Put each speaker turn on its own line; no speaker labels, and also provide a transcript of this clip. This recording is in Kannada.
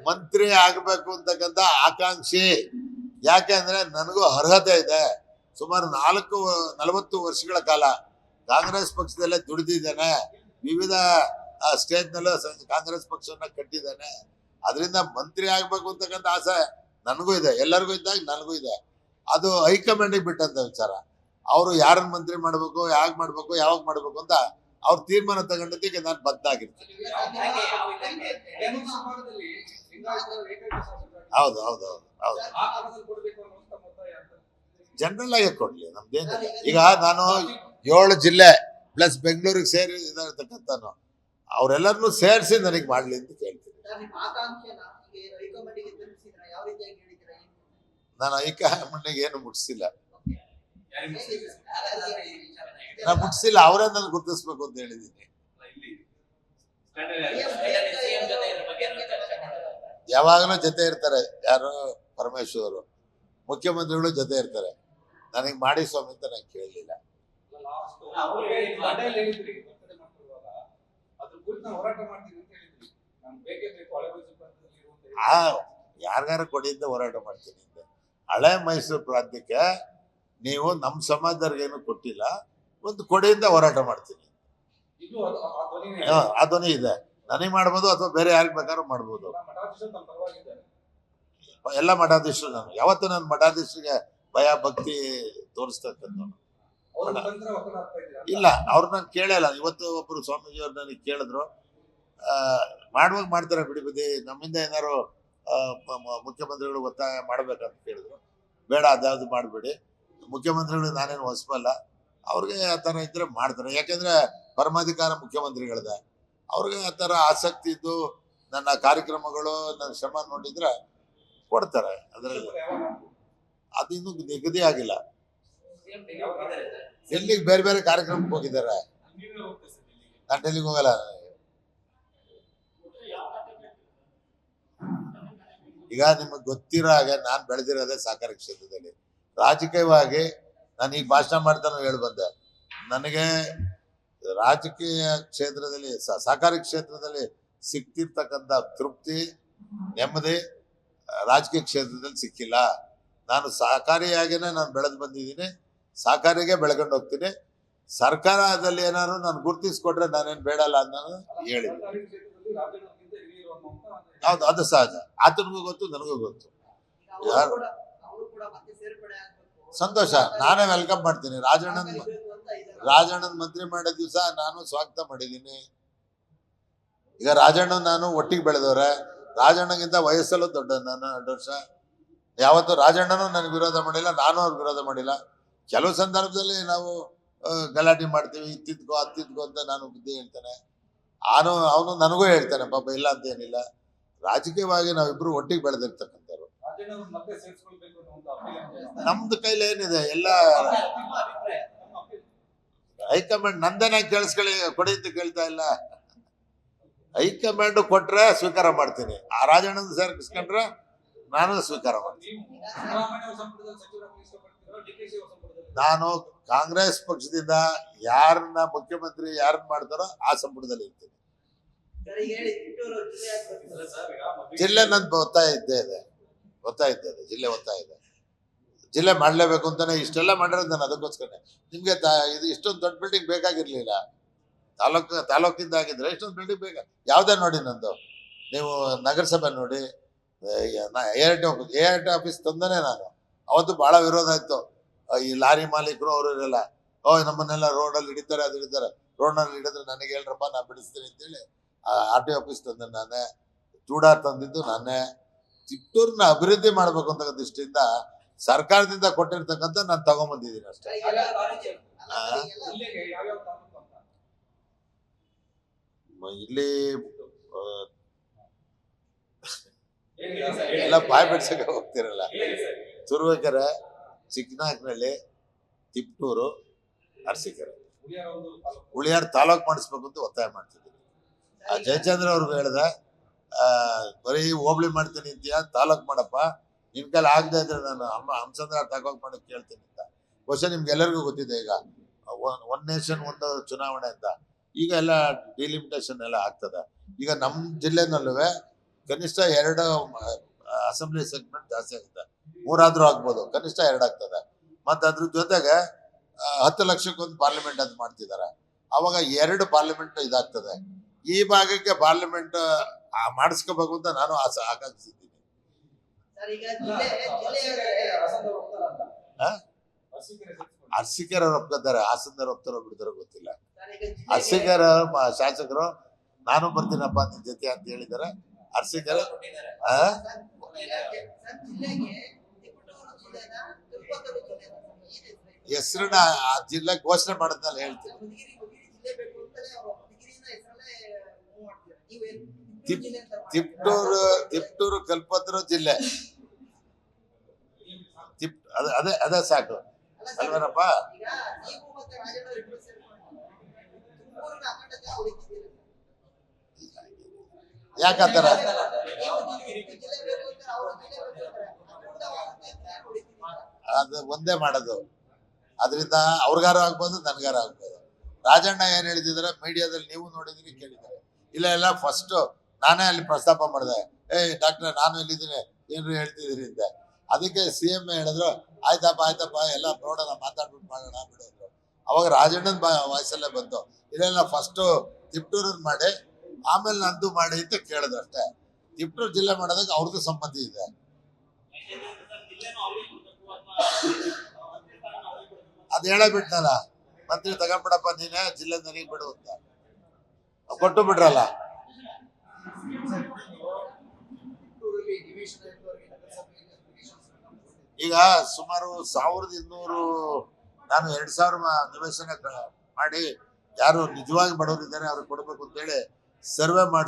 ಮಂತ್ರಿ ಆಗ್ಬೇಕು ಅಂತಕ್ಕಂಥ ಆಕಾಂಕ್ಷಿ. ಯಾಕೆ ಅಂದ್ರೆ ನನಗೂ ಅರ್ಹತೆ ಇದೆ. ಸುಮಾರು 40 ವರ್ಷಗಳ ಕಾಲ ಕಾಂಗ್ರೆಸ್ ಪಕ್ಷದಲ್ಲೇ ದುಡಿದಿದ್ದೇನೆ. ವಿವಿಧ ಸ್ಟೇಜ್ನಲ್ಲೂ ಕಾಂಗ್ರೆಸ್ ಪಕ್ಷವನ್ನ ಕಟ್ಟಿದ್ದೇನೆ. ಅದರಿಂದ ಮಂತ್ರಿ ಆಗ್ಬೇಕು ಅಂತಕ್ಕಂಥ ಆಸೆ ನನಗೂ ಇದೆ, ಎಲ್ಲರಿಗೂ ಇದ್ದಾಗ ನನಗೂ ಇದೆ. ಅದು ಹೈಕಮಾಂಡಿಗೆ ಬಿಟ್ಟಂತ ವಿಚಾರ. ಅವರು ಯಾರನ್ನ ಮಂತ್ರಿ ಮಾಡ್ಬೇಕು, ಯಾವಾಗ ಮಾಡ್ಬೇಕು, ಯಾವಾಗ ಮಾಡ್ಬೇಕು ಅಂತ ಅವ್ರ ತೀರ್ಮಾನ ತಗೊಂಡಿದ್ದಕ್ಕೆ ನಾನು ಬದ್ಧಾಗಿರ್ತೀನಿ. ಹೌದು ಹೌದು ಹೌದು ಹೌದು. ಜನರಲ್ ಆಗಿ ಕೊಡ್ಲಿ, ನಮ್ದೇನಿಲ್ಲ. ಈಗ ನಾನು 7 ಜಿಲ್ಲೆ ಪ್ಲಸ್ ಬೆಂಗಳೂರಿಗೆ ಸೇರಿ ಇರ್ತಕ್ಕಂಥನು, ಅವರೆಲ್ಲರನ್ನೂ ಸೇರಿಸಿ ನನಗೆ ಮಾಡ್ಲಿ ಅಂತ ಕೇಳ್ತೀನಿ. ನಾನು ಹೈಕಮಾಂಡಿಗೆ ಏನು ಮುಟ್ಸಿಲ್ಲ, ನಾನು ಮುಟ್ಸಿಲ್ಲ. ಅವರೇ ನನ್ಗೆ ಗುರ್ತಿಸ್ಬೇಕು ಅಂತ ಹೇಳಿದ್ದೀನಿ. ಯಾವಾಗಲೂ ಜೊತೆ ಇರ್ತಾರೆ. ಯಾರು ಪರಮೇಶ್ವರು ಮುಖ್ಯಮಂತ್ರಿಗಳು ಜೊತೆ ಇರ್ತಾರೆ. ನನಗೆ ಮಾಡಿ ಸ್ವಾಮಿ ಅಂತ ನಾನು ಕೇಳಲಿಲ್ಲ. ಯಾರ್ಯಾರ ಕೊಡಿಯಿಂದ ಹೋರಾಟ ಮಾಡ್ತೀನಿ ಅಂತ. ಹಳೆ ಮೈಸೂರು ಪ್ರಾಂತ್ಯಕ್ಕೆ ನೀವು ನಮ್ಮ ಸಮಾಜದವ್ರಿಗೇನು ಕೊಟ್ಟಿಲ್ಲ, ಒಂದು ಕೊಡೆಯಿಂದ ಹೋರಾಟ ಮಾಡ್ತೀನಿ. ಆ ಧ್ವನಿ ಇದೆ. ನನಗೆ ಮಾಡ್ಬೋದು ಅಥವಾ ಬೇರೆ ಯಾರಿಗೆ ಬೇಕಾದ್ರೂ ಮಾಡ್ಬೋದು. ಎಲ್ಲ ಮಠಾಧೀಶರು, ನಾನು ಯಾವತ್ತೂ ನನ್ನ ಮಠಾಧೀಶರಿಗೆ ಭಯ ಭಕ್ತಿ ತೋರಿಸ್ತಕ್ಕಂಥ ಇಲ್ಲ. ಅವ್ರನ್ನ ಕೇಳಲ್ಲ. ಇವತ್ತು ಒಬ್ರು ಸ್ವಾಮೀಜಿಯವ್ರು ನನಗೆ ಕೇಳಿದ್ರು, ಮಾಡುವಾಗ ಮಾಡ್ತಾರೆ ಬಿಡಿ ಬದಿ, ನಮ್ಮಿಂದ ಏನಾರು ಮುಖ್ಯಮಂತ್ರಿಗಳು ಒತ್ತಾಯ ಮಾಡ್ಬೇಕಂತ ಕೇಳಿದ್ರು. ಬೇಡ, ಅದ್ಯಾವುದು ಮಾಡಬೇಡಿ, ಮುಖ್ಯಮಂತ್ರಿಗಳು ನಾನೇನು ಹೊಸಬಲ್ಲ, ಅವ್ರಿಗೆ ಆ ಥರ ಇದ್ರೆ ಮಾಡ್ತಾರೆ. ಯಾಕೆಂದ್ರೆ ಪರಮಾಧಿಕಾರ ಮುಖ್ಯಮಂತ್ರಿಗಳದೆ. ಅವ್ರಿಗೆ ಆ ಥರ ಆಸಕ್ತಿ ಇದ್ದು ನನ್ನ ಕಾರ್ಯಕ್ರಮಗಳು, ನನ್ನ ಶ್ರಮ ನೋಡಿದ್ರೆ ಕೊಡ್ತಾರೆ. ಅದರಲ್ಲಿ ಅದು ಇನ್ನೂ ನಿಗದಿ ಆಗಿಲ್ಲ. ಡೆಲ್ಲಿಗೆ ಬೇರೆ ಬೇರೆ ಕಾರ್ಯಕ್ರಮಕ್ಕೆ ಹೋಗಿದ್ದಾರೆ. ನಾನು ಡೆಲ್ಲಿಗೆ ಹೋಗಲ್ಲ. ಈಗ ನಿಮಗೆ ಗೊತ್ತಿರೋ ಹಾಗೆ ನಾನು ಬೆಳೆದಿರೋದೇ ಸಹಕಾರಿ ಕ್ಷೇತ್ರದಲ್ಲಿ. ರಾಜಕೀಯವಾಗಿ ನಾನು ಈಗ ಭಾಷಣ ಮಾಡ್ತಾನೆ ಹೇಳಿ ಬಂದೆ. ನನಗೆ ರಾಜಕೀಯ ಕ್ಷೇತ್ರದಲ್ಲಿ, ಸಹಕಾರಿ ಕ್ಷೇತ್ರದಲ್ಲಿ ಸಿಕ್ತಿರ್ತಕ್ಕಂಥ ತೃಪ್ತಿ, ನೆಮ್ಮದಿ ರಾಜಕೀಯ ಕ್ಷೇತ್ರದಲ್ಲಿ ಸಿಕ್ಕಿಲ್ಲ. ನಾನು ಸಹಕಾರಿಯಾಗೇನೆ ನಾನು ಬೆಳೆದು ಬಂದಿದ್ದೀನಿ, ಸಹಕಾರಿಗೆ ಬೆಳ್ಕೊಂಡು ಹೋಗ್ತೀನಿ. ಸರ್ಕಾರದಲ್ಲಿ ಏನಾದ್ರು ನಾನು ಗುರುತಿಸ್ಕೊಟ್ರೆ ನಾನೇನು ಬೇಡಲ್ಲ ಅಂತ ನಾನು ಹೇಳಿದ್ದೆ. ಹೌದು, ಅದು ಸಹಜ. ಆತನಿಗೂ ಗೊತ್ತು, ನನಗೂ ಗೊತ್ತು. ಸಂತೋಷ, ನಾನೇ ವೆಲ್ಕಮ್ ಮಾಡ್ತೀನಿ. ರಾಜಣ್ಣನ್ ಮಂತ್ರಿ ಮಾಡೋ ದಿವಸ ನಾನು ಸ್ವಾಗತ ಮಾಡಿದ್ದೀನಿ. ಈಗ ರಾಜಣ್ಣ ನಾನು ಒಟ್ಟಿಗೆ ಬೆಳೆದವ್ರೆ. ರಾಜಣ್ಣಗಿಂತ ವಯಸ್ಸಲ್ಲೂ ದೊಡ್ಡ ನಾನು 2 ವರ್ಷ. ಯಾವತ್ತು ರಾಜಣ್ಣನೂ ನನಗೆ ವಿರೋಧ ಮಾಡಿಲ್ಲ, ನಾನು ಅವ್ರಿಗೆ ವಿರೋಧ ಮಾಡಿಲ್ಲ. ಕೆಲವು ಸಂದರ್ಭದಲ್ಲಿ ನಾವು ಗಲಾಟೆ ಮಾಡ್ತೀವಿ, ಇತ್ತಿದ್ಕೋ ಅತ್ತಿದ್ಕೋ ಅಂತ ನಾನು ಬುದ್ಧಿ ಹೇಳ್ತಾನೆ. ಅವನು ನನಗೂ ಹೇಳ್ತಾನೆ, ಪಾಪ ಇಲ್ಲ ಅಂತ ಏನಿಲ್ಲ. ರಾಜಕೀಯವಾಗಿ ನಾವಿಬ್ರು ಒಟ್ಟಿಗೆ ಬೆಳೆದಿರ್ತಕ್ಕಂಥವ್ರು. ನಮ್ದು ಕೈಲಿ ಏನಿದೆ, ಎಲ್ಲ ಹೈಕಮಾಂಡ್ ನಂದೇನ ಕೇಳಿಸ್ಕೊಳ್ಳಿ, ಕೊಡಿ ಅಂತ ಕೇಳ್ತಾ ಇಲ್ಲ. ಹೈಕಮಾಂಡ್ ಕೊಟ್ರೆ ಸ್ವೀಕಾರ ಮಾಡ್ತೀನಿ, ಆ ರಾಜಣ್ಣನ ಸೇರ್ಕಿಸ್ಕೊಂಡ್ರೆ ನಾನು ಸ್ವೀಕಾರ ಮಾಡ್ತೀನಿ. ನಾನು ಕಾಂಗ್ರೆಸ್ ಪಕ್ಷದಿಂದ ಯಾರನ್ನ ಮುಖ್ಯಮಂತ್ರಿ ಯಾರನ್ನ ಮಾಡ್ತಾರೋ ಆ ಸಂಪುಟದಲ್ಲಿ ಇರ್ತೀನಿ. ಜಿಲ್ಲೆ ನಂದು ಒತ್ತಾಯ ಇದ್ದೇ ಇದೆ. ಜಿಲ್ಲೆ ಒತ್ತಾಯ ಇದೆ. ಜಿಲ್ಲೆ ಮಾಡ್ಲೇಬೇಕು ಅಂತಾನೆ ಇಷ್ಟೆಲ್ಲ ಮಾಡಿರೋದು ನಾನು ಅದಕ್ಕೋಸ್ಕರ. ನಿಮ್ಗೆ ಇದು ಇಷ್ಟೊಂದು ದೊಡ್ಡ ಬಿಲ್ಡಿಂಗ್ ಬೇಕಾಗಿರ್ಲಿಲ್ಲ. ತಾಲೂಕಿಂದ ಆಗಿದ್ರೆ ಇಷ್ಟೊಂದು ಬಿಲ್ಡಿಂಗ್ ಬೇಕಾ? ಯಾವ್ದೇ ನೋಡಿ ನಂದು, ನೀವು ನಗರಸಭೆ ನೋಡಿ, ART ಆಫೀಸ್ ತಂದನೆ ನಾನು. ಅವತ್ತು ಬಹಳ ವಿರೋಧ ಇತ್ತು. ಈ ಲಾರಿ ಮಾಲೀಕರು ಅವರು ಇರಲ್ಲ, ನಮ್ಮನ್ನೆಲ್ಲ ರೋಡಲ್ಲಿ ಹಿಡಿತಾರೆ, ಅದು ಹಿಡಿತಾರೆ. ರೋಡ್ನಲ್ಲಿ ಹಿಡಿದ್ರೆ ನನಗೆ ಹೇಳ್ರಪ್ಪ, ನಾನು ಬಿಡಿಸ್ತೀನಿ ಅಂತೇಳಿ RTO ಆಫೀಸ್ ತಂದೆ ನಾನೇ. ಚೂಡಾರ್ ತಂದಿದ್ದು ನಾನೇ. ಚಿತ್ತೂರನ್ನ ಅಭಿವೃದ್ಧಿ ಮಾಡ್ಬೇಕು ಅಂತ ದೃಷ್ಟಿಯಿಂದ ಸರ್ಕಾರದಿಂದ ಕೊಟ್ಟಿರ್ತಕ್ಕಂಥ ನಾನು ತಗೊಂಡ್ಬಂದಿದ್ದೀನಿ ಅಷ್ಟೇ. ಇಲ್ಲಿ ಎಲ್ಲ ಬಾಯ್ ಬಿಡ್ಸಕ್ಕೆ ಹೋಗ್ತಿರಲ್ಲ. ತುರುವೇಕೆರೆ, ಚಿಕ್ಕನಾಯಕನಹಳ್ಳಿ, ತಿಪ್ಟೂರು, ಅರಸೀಕೆರೆ, ಉಳಿಯಾರ್ ತಾಲೂಕು ಮಾಡಿಸ್ಬೇಕು ಅಂತ ಒತ್ತಾಯ ಮಾಡ್ತಿದ್ದೀನಿ. ಜಯಚಂದ್ರ ಅವ್ರಿಗೆ ಹೇಳ್ದೆ, ಬರೀ ಹೋಬಳಿ ಮಾಡ್ತೀನಿ ಅಂತೀಯ, ತಾಲೂಕು ಮಾಡಪ್ಪ, ನಿನ್ ಕೈಲಿ ಆಗದೆ ಇದ್ರೆ ನಾನು ಹಂಸಂದ್ರ ತಾಲೂಕು ಮಾಡಕ್ ಕೇಳ್ತೀನಿ ಅಂತ. ಬಹುಶಃ ನಿಮ್ಗೆಲ್ಲರಿಗೂ ಗೊತ್ತಿದೆ, ಈಗ 1 ನೇಷನ್ 1 ಚುನಾವಣೆ ಅಂತ ಈಗ ಎಲ್ಲ ಡಿಲಿಮಿಟೇಷನ್ ಎಲ್ಲ ಆಗ್ತದೆ. ಈಗ ನಮ್ಮ ಜಿಲ್ಲೆನಲ್ಲೂ ಕನಿಷ್ಠ 2 ಅಸೆಂಬ್ಲಿ ಸೆಗ್ಮೆಂಟ್ ಜಾಸ್ತಿ ಆಗುತ್ತೆ, 3 ಆದ್ರೂ ಆಗ್ಬೋದು, ಕನಿಷ್ಠ 2 ಆಗ್ತದೆ. ಮತ್ತೆ ಅದ್ರ ಜೊತೆಗೆ 10 ಲಕ್ಷಕ್ಕೊಂದು ಪಾರ್ಲಿಮೆಂಟ್ ಅಂತ ಮಾಡ್ತಿದ್ದಾರೆ. ಅವಾಗ 2 ಪಾರ್ಲಿಮೆಂಟ್ ಇದಾಗ್ತದೆ. ಈ ಭಾಗಕ್ಕೆ ಪಾರ್ಲಿಮೆಂಟ್ ಮಾಡಿಸ್ಕೋಬೇಕು ಅಂತ ನಾನು ಆಕಾಂಕ್ಷಿಸಿದ್ದೀನಿ. ಅರ್ಸಿಕೆರೆ ಒಪ್ಕೊತಾರೆ, ಹಾಸನದವ್ರು ಒಪ್ತಾರೋ ಬಿಡ್ತಾರೋ ಗೊತ್ತಿಲ್ಲ. ಅರ್ಸಿಕೆರೆ ಶಾಸಕರು ನಾನು ಬರ್ತೀನಪ್ಪ ನಿನ್ ಜೊತೆ ಅಂತ ಹೇಳಿದ್ದಾರೆ. ಅರ್ಸಿಕೆರೆ ಹೆಸರನ್ನ ಆ ಜಿಲ್ಲೆ ಘೋಷಣೆ ಮಾಡೋದ್ನಲ್ಲಿ ಹೇಳ್ತೀನಿ. ತಿಪ್ಟೂರು ಕಲ್ಪತರು ಜಿಲ್ಲೆ, ಅದೇ ಸಾಕು ಅಲ್ವೇನಪ್ಪ. ಯಾಕಂತಾರ ಅದು ಒಂದೇ ಮಾಡೋದು, ಅದರಿಂದ ಅವ್ರಿಗಾರ ಆಗ್ಬೋದು, ನನ್ಗಾರ ಆಗ್ಬೋದು. ರಾಜಣ್ಣ ಏನ್ ಹೇಳಿದ್ರೆ ಮೀಡಿಯಾದಲ್ಲಿ ನೀವು ನೋಡಿದ್ರಿ, ಕೇಳಿದ್ದಾರೆ. ಇಲ್ಲ ಫಸ್ಟ್ ನಾನೇ ಅಲ್ಲಿ ಪ್ರಸ್ತಾಪ ಮಾಡಿದೆ, ಡಾಕ್ಟ್ರೆ ನಾನು ಎಲ್ಲಿದ್ದೀನಿ ಏನ್ರಿ ಹೇಳ್ತಿದ್ದೀರಿ ಅಂತ. ಅದಕ್ಕೆ CM ಹೇಳಿದ್ರು, ಆಯ್ತಪ್ಪ ಎಲ್ಲ ನೋಡೋಣ, ಮಾತಾಡ್ಬಿಟ್ಟು ಮಾಡೋಣ ಬಿಡೋದು. ಅವಾಗ ರಾಜಣ್ಣನ ವಾಯ್ಸಲ್ಲೇ ಬಂತು, ಇಲ್ಲ ಫಸ್ಟ್ ತಿಪ್ಟೂರನ್ನ ಮಾಡಿ ಆಮೇಲೆ ನಂದು ಮಾಡಿ ಅಂತ ಕೇಳಿದ್ರು ಅಷ್ಟೇ. ತಿಪ್ಟೂರು ಜಿಲ್ಲೆ ಮಾಡೋದಕ್ಕೆ ಅವ್ರದ್ದು ಸಂಬಂಧಿ ಇದೆ. ಅದ್ ಹೇಳಬಿಟ್ನಲ್ಲ, ಮಂತ್ರಿ ತಗೊಂಡ್ಬಿಡಪ್ಪ ನೀನೇ, ಜಿಲ್ಲೆ ನನಗೆ ಬಿಡು ಅಂತ ಕೊಟ್ಟು ಬಿಡ್ರಲ್ಲ. ಈಗ ಸುಮಾರು 1200 ನಾನು 2000 ನಿವೇಶನ ಮಾಡಿ ಯಾರು ನಿಜವಾಗಿ ಬಡವರಿದ್ದಾರೆ ಅವ್ರಿಗೆ ಕೊಡಬೇಕು ಅಂತೇಳಿ ಸರ್ವೆ ಮಾಡಿ